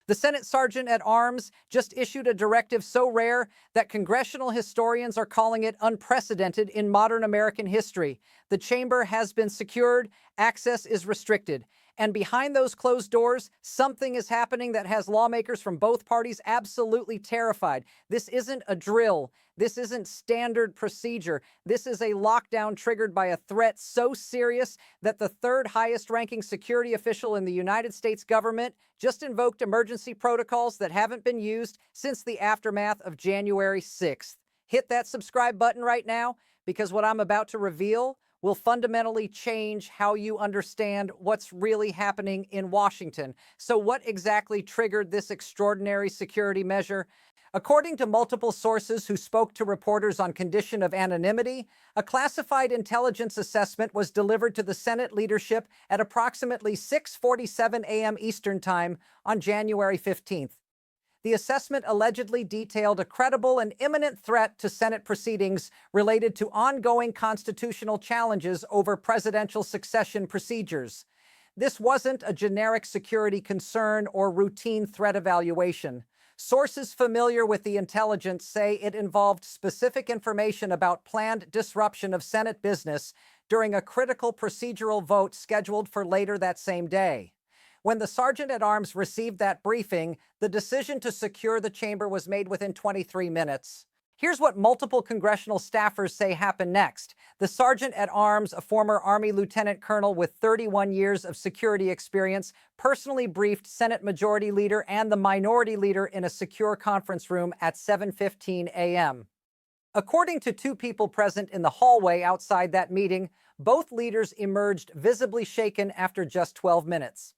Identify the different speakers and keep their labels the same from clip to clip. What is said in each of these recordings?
Speaker 1: The Senate Sergeant at Arms just issued a directive so rare that congressional historians are calling it unprecedented in modern American history. The chamber has been secured, access is restricted. And behind those closed doors, something is happening that has lawmakers from both parties absolutely terrified. This isn't a drill. This isn't standard procedure. This is a lockdown triggered by a threat so serious that the third highest ranking security official in the United States government just invoked emergency protocols that haven't been used since the aftermath of January 6th. Hit that subscribe button right now, because what I'm about to reveal will fundamentally change how you understand what's really happening in Washington. So what exactly triggered this extraordinary security measure? According to multiple sources who spoke to reporters on condition of anonymity, a classified intelligence assessment was delivered to the Senate leadership at approximately 6:47 a.m. Eastern Time on January 15th. The assessment allegedly detailed a credible and imminent threat to Senate proceedings related to ongoing constitutional challenges over presidential succession procedures. This wasn't a generic security concern or routine threat evaluation. Sources familiar with the intelligence say it involved specific information about planned disruption of Senate business during a critical procedural vote scheduled for later that same day. When the Sergeant at Arms received that briefing, the decision to secure the chamber was made within 23 minutes. Here's what multiple congressional staffers say happened next. The Sergeant at Arms, a former Army Lieutenant Colonel with 31 years of security experience, personally briefed Senate Majority Leader and the Minority Leader in a secure conference room at 7:15 a.m. According to two people present in the hallway outside that meeting, both leaders emerged visibly shaken after just 12 minutes.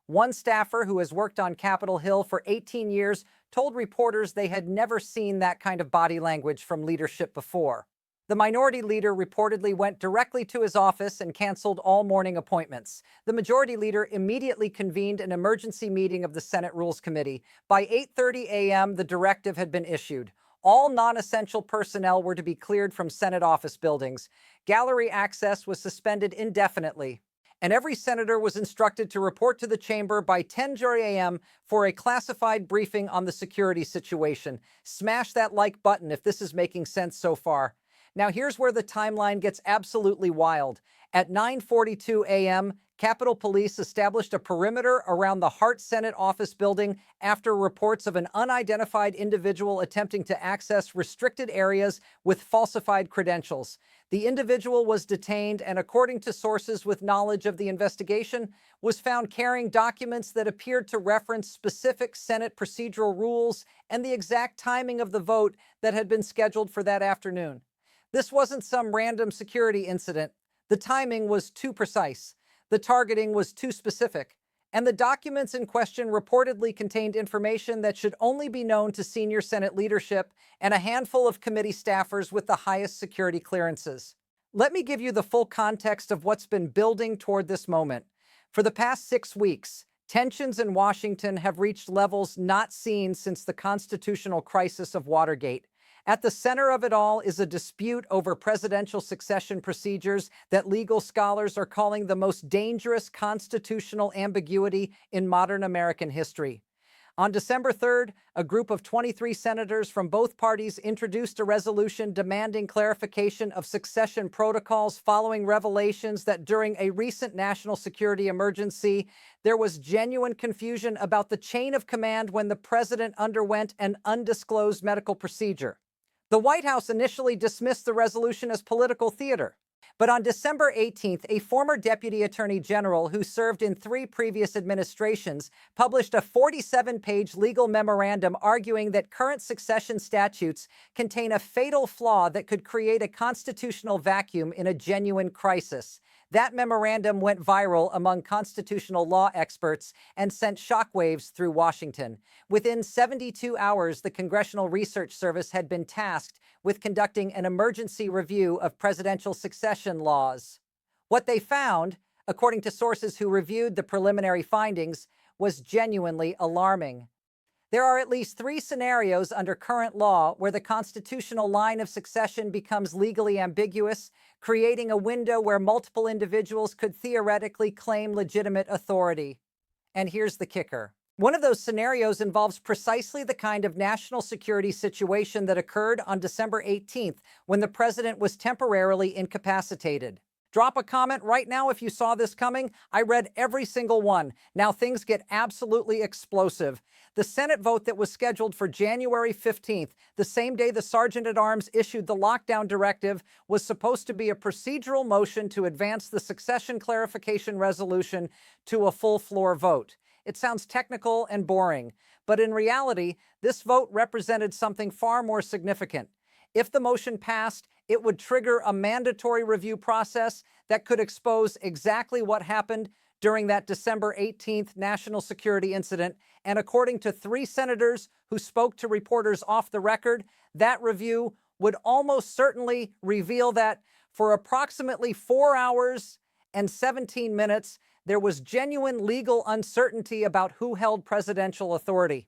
Speaker 1: One staffer who has worked on Capitol Hill for 18 years told reporters they had never seen that kind of body language from leadership before. The minority leader reportedly went directly to his office and canceled all morning appointments. The majority leader immediately convened an emergency meeting of the Senate Rules Committee. By 8:30 a.m., the directive had been issued. All non-essential personnel were to be cleared from Senate office buildings. Gallery access was suspended indefinitely. And every senator was instructed to report to the chamber by 10:30 a.m. for a classified briefing on the security situation. Smash that like button if this is making sense so far. Now here's where the timeline gets absolutely wild. At 9:42 a.m., Capitol Police established a perimeter around the Hart Senate office building after reports of an unidentified individual attempting to access restricted areas with falsified credentials. The individual was detained and, according to sources with knowledge of the investigation, was found carrying documents that appeared to reference specific Senate procedural rules and the exact timing of the vote that had been scheduled for that afternoon. This wasn't some random security incident. The timing was too precise. The targeting was too specific, and the documents in question reportedly contained information that should only be known to senior Senate leadership and a handful of committee staffers with the highest security clearances. Let me give you the full context of what's been building toward this moment. For the past 6 weeks, tensions in Washington have reached levels not seen since the constitutional crisis of Watergate. At the center of it all is a dispute over presidential succession procedures that legal scholars are calling the most dangerous constitutional ambiguity in modern American history. On December 3rd, a group of 23 senators from both parties introduced a resolution demanding clarification of succession protocols following revelations that during a recent national security emergency, there was genuine confusion about the chain of command when the president underwent an undisclosed medical procedure. The White House initially dismissed the resolution as political theater. But on December 18th, a former Deputy Attorney General who served in 3 previous administrations published a 47-page legal memorandum arguing that current succession statutes contain a fatal flaw that could create a constitutional vacuum in a genuine crisis. That memorandum went viral among constitutional law experts and sent shockwaves through Washington. Within 72 hours, the Congressional Research Service had been tasked with conducting an emergency review of presidential succession laws. What they found, according to sources who reviewed the preliminary findings, was genuinely alarming. There are at least 3 scenarios under current law where the constitutional line of succession becomes legally ambiguous, creating a window where multiple individuals could theoretically claim legitimate authority. And here's the kicker. One of those scenarios involves precisely the kind of national security situation that occurred on December 18th when the president was temporarily incapacitated. Drop a comment right now if you saw this coming. I read every single one. Now things get absolutely explosive. The Senate vote that was scheduled for January 15th, the same day the Sergeant-at-Arms issued the lockdown directive, was supposed to be a procedural motion to advance the succession clarification resolution to a full floor vote. It sounds technical and boring, but in reality, this vote represented something far more significant. If the motion passed, it would trigger a mandatory review process that could expose exactly what happened during that December 18th national security incident. And according to 3 senators who spoke to reporters off the record, that review would almost certainly reveal that for approximately 4 hours and 17 minutes, there was genuine legal uncertainty about who held presidential authority.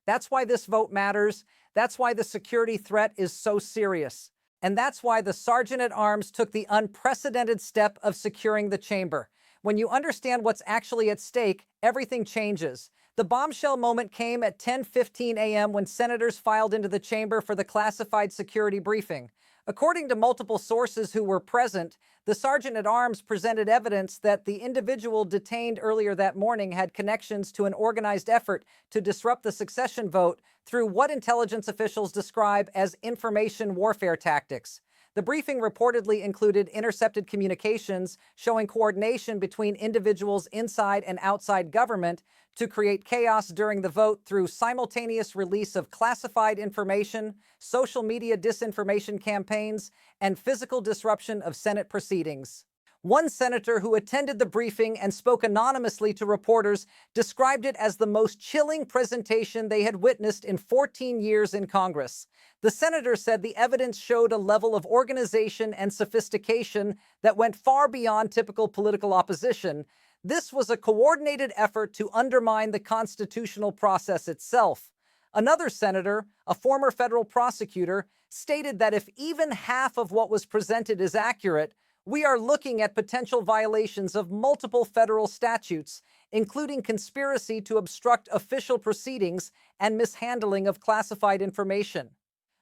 Speaker 1: That's why this vote matters. That's why the security threat is so serious. And that's why the Sergeant-at-Arms took the unprecedented step of securing the chamber. When you understand what's actually at stake, everything changes. The bombshell moment came at 10:15 a.m. when senators filed into the chamber for the classified security briefing. According to multiple sources who were present, the Sergeant-at-Arms presented evidence that the individual detained earlier that morning had connections to an organized effort to disrupt the succession vote through what intelligence officials describe as information warfare tactics. The briefing reportedly included intercepted communications showing coordination between individuals inside and outside government to create chaos during the vote through simultaneous release of classified information, social media disinformation campaigns, and physical disruption of Senate proceedings. One senator who attended the briefing and spoke anonymously to reporters described it as the most chilling presentation they had witnessed in 14 years in Congress. The senator said the evidence showed a level of organization and sophistication that went far beyond typical political opposition. This was a coordinated effort to undermine the constitutional process itself. Another senator, a former federal prosecutor, stated that if even half of what was presented is accurate, we are looking at potential violations of multiple federal statutes, including conspiracy to obstruct official proceedings and mishandling of classified information.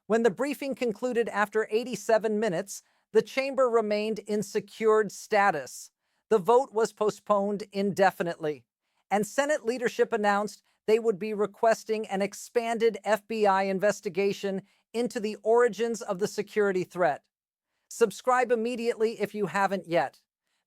Speaker 1: When the briefing concluded after 87 minutes, the chamber remained in secured status. The vote was postponed indefinitely, and Senate leadership announced they would be requesting an expanded FBI investigation into the origins of the security threat. Subscribe immediately if you haven't yet.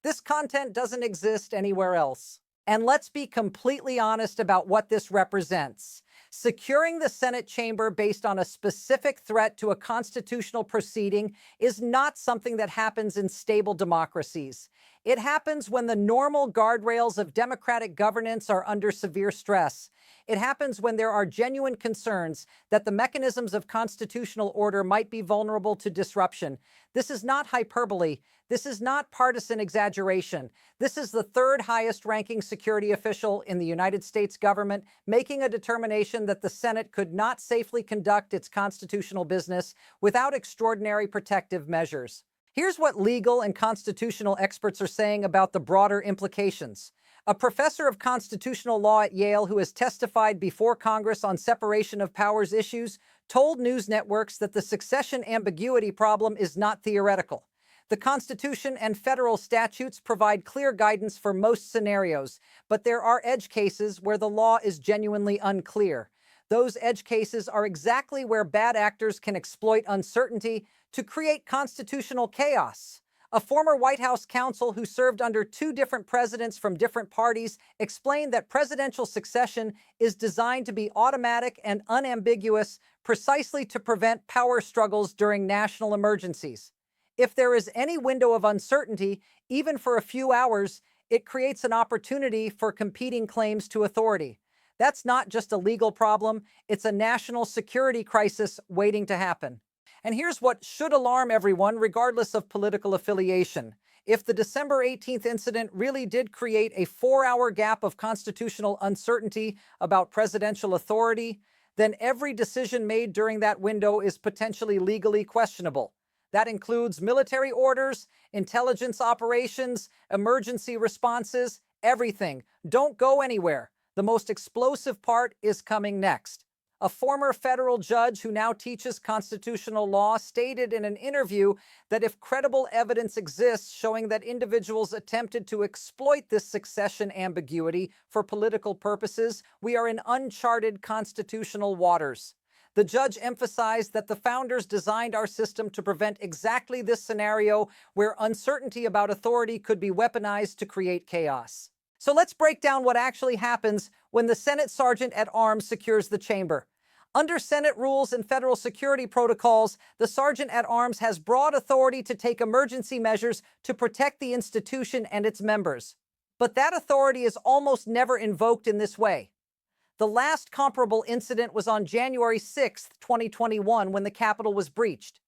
Speaker 1: This content doesn't exist anywhere else. And let's be completely honest about what this represents. Securing the Senate chamber based on a specific threat to a constitutional proceeding is not something that happens in stable democracies. It happens when the normal guardrails of democratic governance are under severe stress. It happens when there are genuine concerns that the mechanisms of constitutional order might be vulnerable to disruption. This is not hyperbole. This is not partisan exaggeration. This is the 3rd highest ranking security official in the United States government making a determination that the Senate could not safely conduct its constitutional business without extraordinary protective measures. Here's what legal and constitutional experts are saying about the broader implications. A professor of constitutional law at Yale who has testified before Congress on separation of powers issues told news networks that the succession ambiguity problem is not theoretical. The Constitution and federal statutes provide clear guidance for most scenarios, but there are edge cases where the law is genuinely unclear. Those edge cases are exactly where bad actors can exploit uncertainty to create constitutional chaos. A former White House counsel who served under 2 different presidents from different parties explained that presidential succession is designed to be automatic and unambiguous precisely to prevent power struggles during national emergencies. If there is any window of uncertainty, even for a few hours, it creates an opportunity for competing claims to authority. That's not just a legal problem, it's a national security crisis waiting to happen. And here's what should alarm everyone, regardless of political affiliation. If the December 18th incident really did create a 4-hour gap of constitutional uncertainty about presidential authority, then every decision made during that window is potentially legally questionable. That includes military orders, intelligence operations, emergency responses, everything. Don't go anywhere. The most explosive part is coming next. A former federal judge who now teaches constitutional law stated in an interview that if credible evidence exists showing that individuals attempted to exploit this succession ambiguity for political purposes, we are in uncharted constitutional waters. The judge emphasized that the founders designed our system to prevent exactly this scenario where uncertainty about authority could be weaponized to create chaos. So let's break down what actually happens when the Senate Sergeant at Arms secures the chamber. Under Senate rules and federal security protocols, the Sergeant at Arms has broad authority to take emergency measures to protect the institution and its members. But that authority is almost never invoked in this way. The last comparable incident was on January 6, 2021, when the Capitol was breached.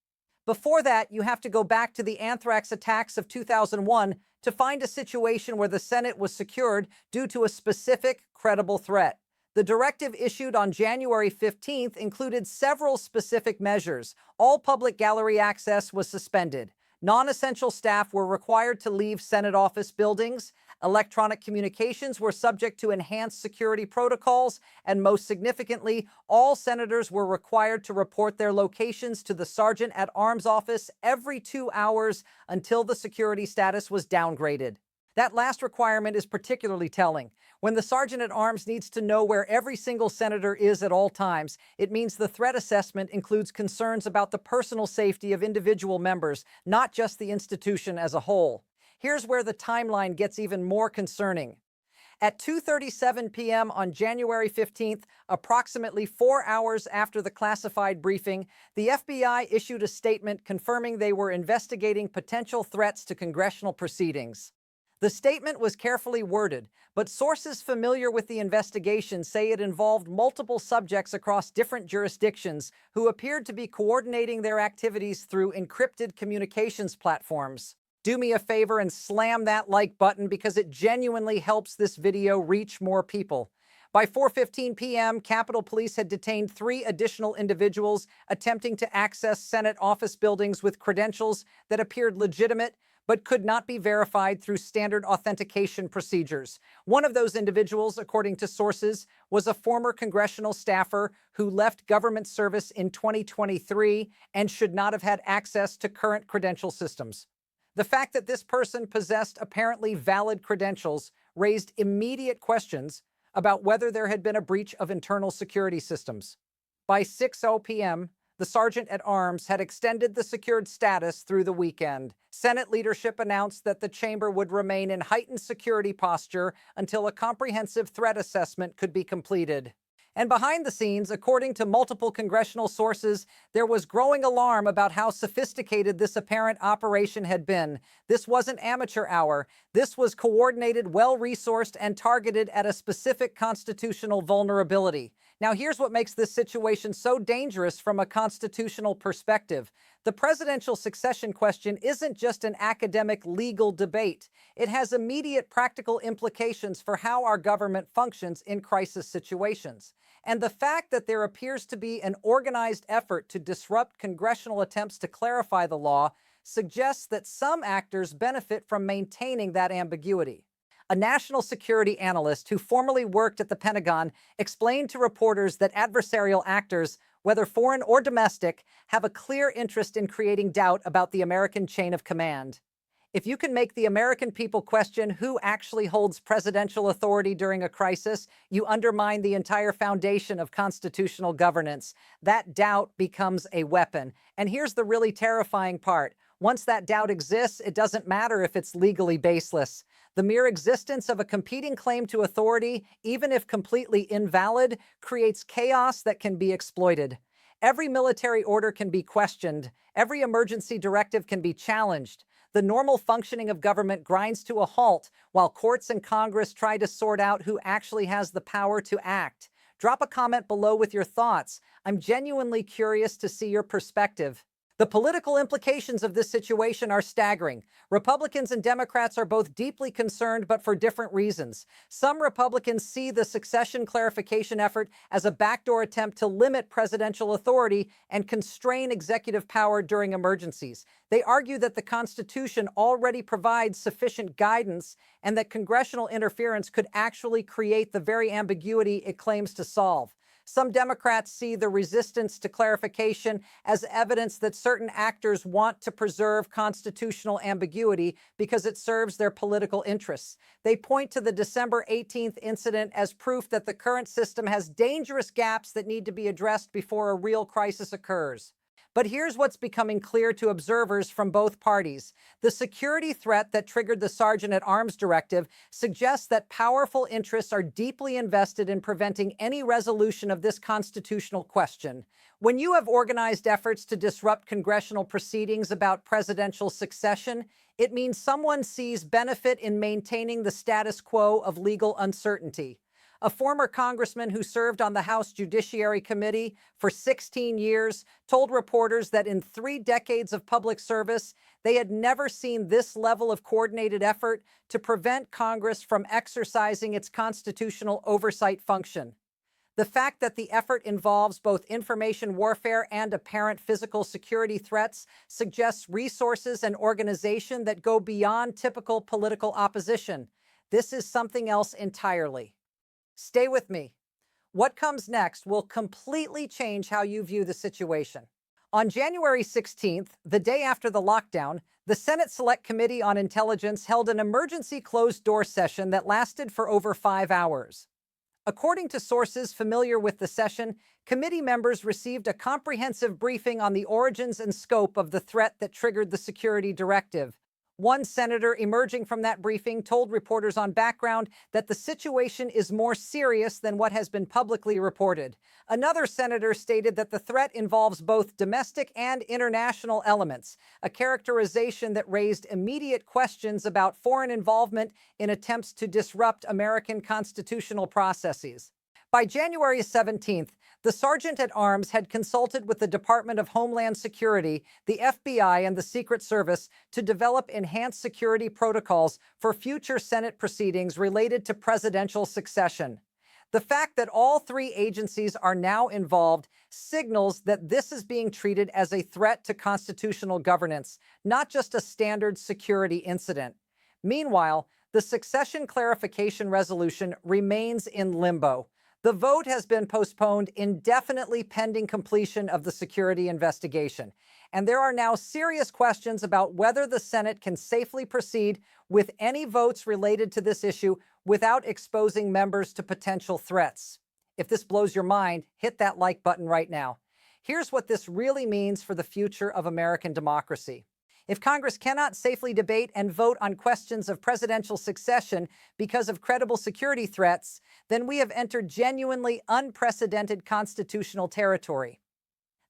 Speaker 1: Before that, you have to go back to the anthrax attacks of 2001 to find a situation where the Senate was secured due to a specific, credible threat. The directive issued on January 15th included several specific measures. All public gallery access was suspended. Non-essential staff were required to leave Senate office buildings. Electronic communications were subject to enhanced security protocols, and most significantly, all senators were required to report their locations to the Sergeant at Arms office every 2 hours until the security status was downgraded. That last requirement is particularly telling. When the Sergeant at Arms needs to know where every single senator is at all times, it means the threat assessment includes concerns about the personal safety of individual members, not just the institution as a whole. Here's where the timeline gets even more concerning. At 2:37 p.m. on January 15th, approximately 4 hours after the classified briefing, the FBI issued a statement confirming they were investigating potential threats to congressional proceedings. The statement was carefully worded, but sources familiar with the investigation say it involved multiple subjects across different jurisdictions who appeared to be coordinating their activities through encrypted communications platforms. Do me a favor and slam that like button because it genuinely helps this video reach more people. By 4:15 p.m., Capitol Police had detained 3 additional individuals attempting to access Senate office buildings with credentials that appeared legitimate but could not be verified through standard authentication procedures. One of those individuals, according to sources, was a former congressional staffer who left government service in 2023 and should not have had access to current credential systems. The fact that this person possessed apparently valid credentials raised immediate questions about whether there had been a breach of internal security systems. By 6:00 p.m., the Sergeant at Arms had extended the secured status through the weekend. Senate leadership announced that the chamber would remain in heightened security posture until a comprehensive threat assessment could be completed. And behind the scenes, according to multiple congressional sources, there was growing alarm about how sophisticated this apparent operation had been. This wasn't amateur hour. This was coordinated, well-resourced, and targeted at a specific constitutional vulnerability. Now, here's what makes this situation so dangerous from a constitutional perspective. The presidential succession question isn't just an academic legal debate. It has immediate practical implications for how our government functions in crisis situations. And the fact that there appears to be an organized effort to disrupt congressional attempts to clarify the law suggests that some actors benefit from maintaining that ambiguity. A national security analyst who formerly worked at the Pentagon explained to reporters that adversarial actors, whether foreign or domestic, have a clear interest in creating doubt about the American chain of command. If you can make the American people question who actually holds presidential authority during a crisis, you undermine the entire foundation of constitutional governance. That doubt becomes a weapon. And here's the really terrifying part. Once that doubt exists, it doesn't matter if it's legally baseless. The mere existence of a competing claim to authority, even if completely invalid, creates chaos that can be exploited. Every military order can be questioned. Every emergency directive can be challenged. The normal functioning of government grinds to a halt while courts and Congress try to sort out who actually has the power to act. Drop a comment below with your thoughts. I'm genuinely curious to see your perspective. The political implications of this situation are staggering. Republicans and Democrats are both deeply concerned, but for different reasons. Some Republicans see the succession clarification effort as a backdoor attempt to limit presidential authority and constrain executive power during emergencies. They argue that the Constitution already provides sufficient guidance and that congressional interference could actually create the very ambiguity it claims to solve. Some Democrats see the resistance to clarification as evidence that certain actors want to preserve constitutional ambiguity because it serves their political interests. They point to the December 18th incident as proof that the current system has dangerous gaps that need to be addressed before a real crisis occurs. But here's what's becoming clear to observers from both parties. The security threat that triggered the Sergeant-at-Arms Directive suggests that powerful interests are deeply invested in preventing any resolution of this constitutional question. When you have organized efforts to disrupt congressional proceedings about presidential succession, it means someone sees benefit in maintaining the status quo of legal uncertainty. A former congressman who served on the House Judiciary Committee for 16 years told reporters that in 3 decades of public service, they had never seen this level of coordinated effort to prevent Congress from exercising its constitutional oversight function. The fact that the effort involves both information warfare and apparent physical security threats suggests resources and organization that go beyond typical political opposition. This is something else entirely. Stay with me. What comes next will completely change how you view the situation. On January 16th, the day after the lockdown, the Senate Select Committee on Intelligence held an emergency closed-door session that lasted for over 5 hours. According to sources familiar with the session, committee members received a comprehensive briefing on the origins and scope of the threat that triggered the security directive. One senator emerging from that briefing told reporters on Background that the situation is more serious than what has been publicly reported. Another senator stated that the threat involves both domestic and international elements, a characterization that raised immediate questions about foreign involvement in attempts to disrupt American constitutional processes. By January 17th, the Sergeant-at-Arms had consulted with the Department of Homeland Security, the FBI, and the Secret Service to develop enhanced security protocols for future Senate proceedings related to presidential succession. The fact that all 3 agencies are now involved signals that this is being treated as a threat to constitutional governance, not just a standard security incident. Meanwhile, the succession clarification resolution remains in limbo. The vote has been postponed indefinitely pending completion of the security investigation, and there are now serious questions about whether the Senate can safely proceed with any votes related to this issue without exposing members to potential threats. If this blows your mind, hit that like button right now. Here's what this really means for the future of American democracy. If Congress cannot safely debate and vote on questions of presidential succession because of credible security threats, then we have entered genuinely unprecedented constitutional territory.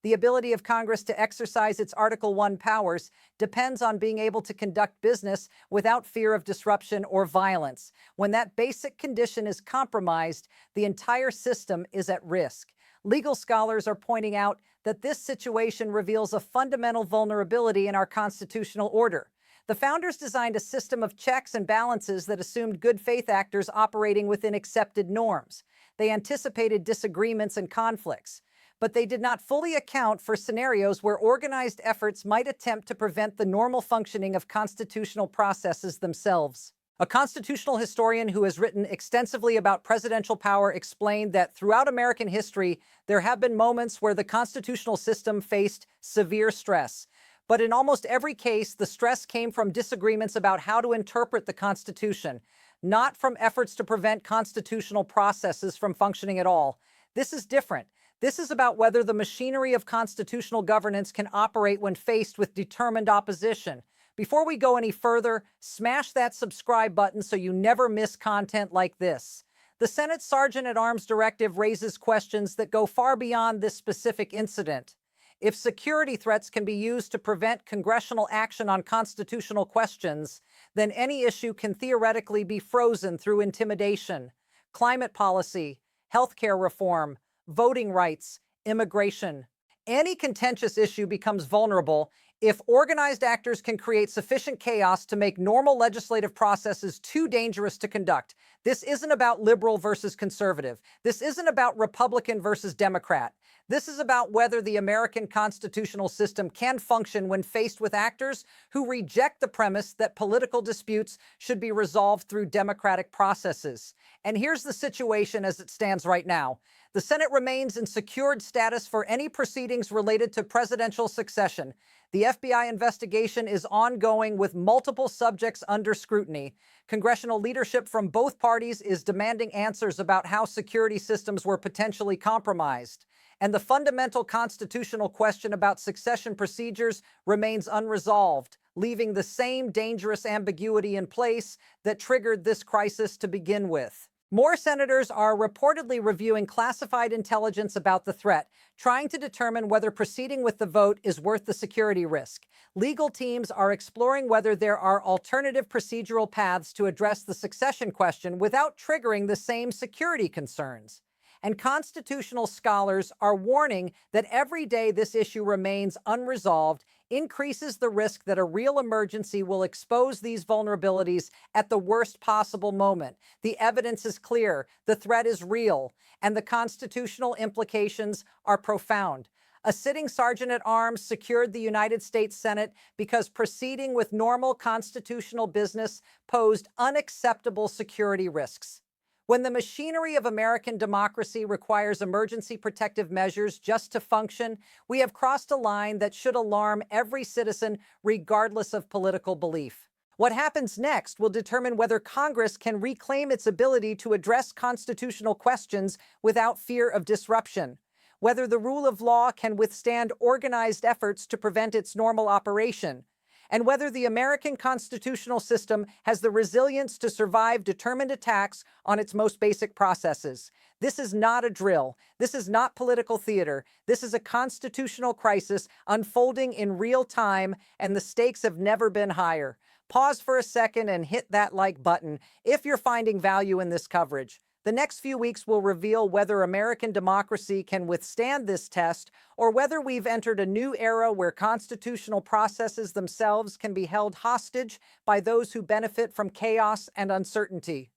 Speaker 1: The ability of Congress to exercise its Article I powers depends on being able to conduct business without fear of disruption or violence. When that basic condition is compromised, the entire system is at risk. Legal scholars are pointing out that this situation reveals a fundamental vulnerability in our constitutional order. The founders designed a system of checks and balances that assumed good faith actors operating within accepted norms. They anticipated disagreements and conflicts, but they did not fully account for scenarios where organized efforts might attempt to prevent the normal functioning of constitutional processes themselves. A constitutional historian who has written extensively about presidential power explained that throughout American history, there have been moments where the constitutional system faced severe stress. But in almost every case, the stress came from disagreements about how to interpret the Constitution, not from efforts to prevent constitutional processes from functioning at all. This is different. This is about whether the machinery of constitutional governance can operate when faced with determined opposition. Before we go any further, smash that subscribe button so you never miss content like this. The Senate Sergeant-at-Arms Directive raises questions that go far beyond this specific incident. If security threats can be used to prevent congressional action on constitutional questions, then any issue can theoretically be frozen through intimidation, climate policy, healthcare reform, voting rights, immigration. Any contentious issue becomes vulnerable if organized actors can create sufficient chaos to make normal legislative processes too dangerous to conduct. This isn't about liberal versus conservative. This isn't about Republican versus Democrat. This is about whether the American constitutional system can function when faced with actors who reject the premise that political disputes should be resolved through democratic processes. And here's the situation as it stands right now. The Senate remains in secured status for any proceedings related to presidential succession. The FBI investigation is ongoing with multiple subjects under scrutiny. Congressional leadership from both parties is demanding answers about how security systems were potentially compromised. And the fundamental constitutional question about succession procedures remains unresolved, leaving the same dangerous ambiguity in place that triggered this crisis to begin with. More senators are reportedly reviewing classified intelligence about the threat, trying to determine whether proceeding with the vote is worth the security risk. Legal teams are exploring whether there are alternative procedural paths to address the succession question without triggering the same security concerns. And constitutional scholars are warning that every day this issue remains unresolved increases the risk that a real emergency will expose these vulnerabilities at the worst possible moment. The evidence is clear, the threat is real, and the constitutional implications are profound. A sitting sergeant at arms secured the United States Senate because proceeding with normal constitutional business posed unacceptable security risks. When the machinery of American democracy requires emergency protective measures just to function, we have crossed a line that should alarm every citizen, regardless of political belief. What happens next will determine whether Congress can reclaim its ability to address constitutional questions without fear of disruption, whether the rule of law can withstand organized efforts to prevent its normal operation, and whether the American constitutional system has the resilience to survive determined attacks on its most basic processes. This is not a drill. This is not political theater. This is a constitutional crisis unfolding in real time, and the stakes have never been higher. Pause for a second and hit that like button if you're finding value in this coverage. The next few weeks will reveal whether American democracy can withstand this test or whether we've entered a new era where constitutional processes themselves can be held hostage by those who benefit from chaos and uncertainty.